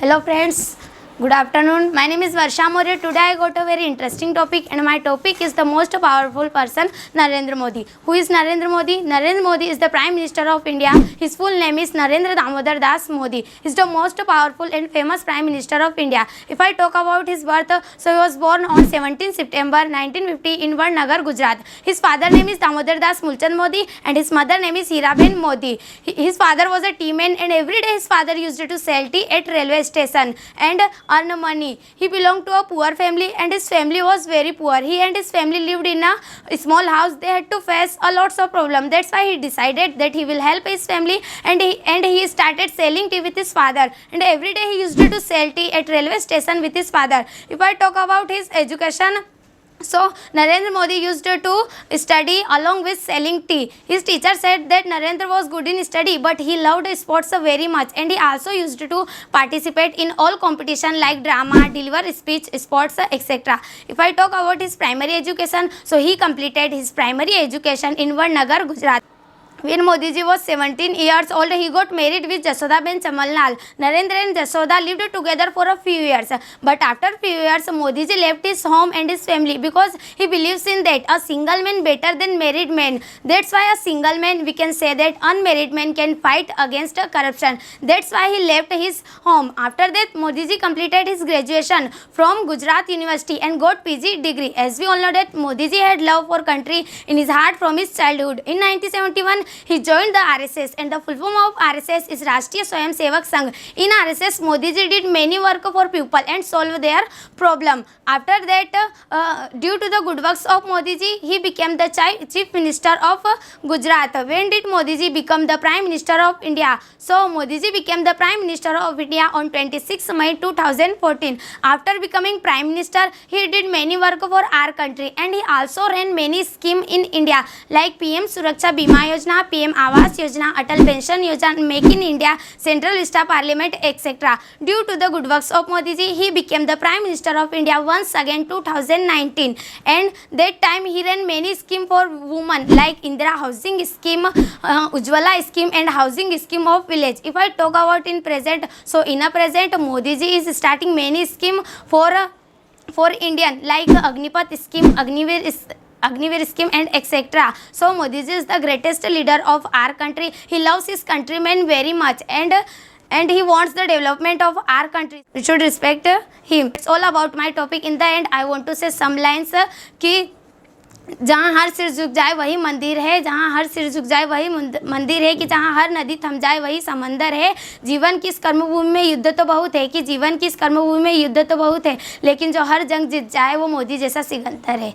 Hello friends, good afternoon. My name is Varsha Maurya. Today I got a very interesting topic and my topic is the most powerful person, Narendra Modi. Who is Narendra Modi? Narendra Modi is the Prime Minister of India. His full name is Narendra Damodar Das Modi. He is the most powerful and famous Prime Minister of India. If I talk about his birth, so he was born on 17 September 1950 in Vadnagar, Gujarat. His father name is Damodar Das Mulchand Modi and his mother name is Hiraben Modi. His father was a tea man and every day his father used to sell tea at railway station and earn money. He belonged to a poor family and his family was very poor. He and his family lived in a small house. They had to face a lots of problems. That's why he decided that he will help his family and he started selling tea with his father. And every day he used to sell tea at railway station with his father. If I talk about his education, so Narendra Modi used to study along with selling tea. His teacher said that Narendra was good in study but he loved sports very much and he also used to participate in all competition like drama, deliver speech, sports, etc. If I talk about his primary education, so he completed his primary education in Vadnagar, Gujarat. When Modi ji was 17 years old, he got married with Jashodaben Chamalnal. Narendra and Jashoda lived together for a few years. But after few years, Modi ji left his home and his family because he believes in that a single man better than married man. That's why a single man, we can say that unmarried man can fight against corruption. That's why he left his home. After that, Modi ji completed his graduation from Gujarat University and got PG degree. As we all know that Modi ji had love for country in his heart from his childhood. In 1971, he joined the RSS and the full form of RSS is Rashtriya Swayam Sevak Sangh. In RSS, Modi ji did many work for people and solve their problem. After that, due to the good works of Modi ji, he became the Chief Minister of Gujarat. When did Modi ji become the Prime Minister of India? So, Modi ji became the Prime Minister of India on 26 May 2014. After becoming Prime Minister, he did many work for our country and he also ran many schemes in India like PM Suraksha Bima Yojana, PM Awas Yojana, Atal Pension Yojana, Make in India, Central Vista Parliament, etc. Due to the good works of Modi ji, he became the Prime Minister of India once again 2019. And that time he ran many schemes for women like Indira Housing Scheme, Ujjwala Scheme and Housing Scheme of Village. If I talk about in present, so in a present Modi ji is starting many schemes for Indian like Agnipath Scheme, Agniveer scheme and etc. So Modi ji is the greatest leader of our country. He loves his countrymen very much and he wants the development of our country. We should respect him. It's all about my topic. In the end, I want to say some lines कि जहाँ हर सिर झुक जाए वही मंदिर है, जहाँ हर सिर झुक जाए वही मंदिर है, कि जहाँ हर नदी थम जाए वही समंदर है। जीवन की इस कर्मभूमि में युद्ध तो बहुत है, कि जीवन की इस कर्मभूमि में युद्ध तो बहुत है, लेकिन जो हर जंग जीत जाए वो मोदी जैसा सिकंदर है।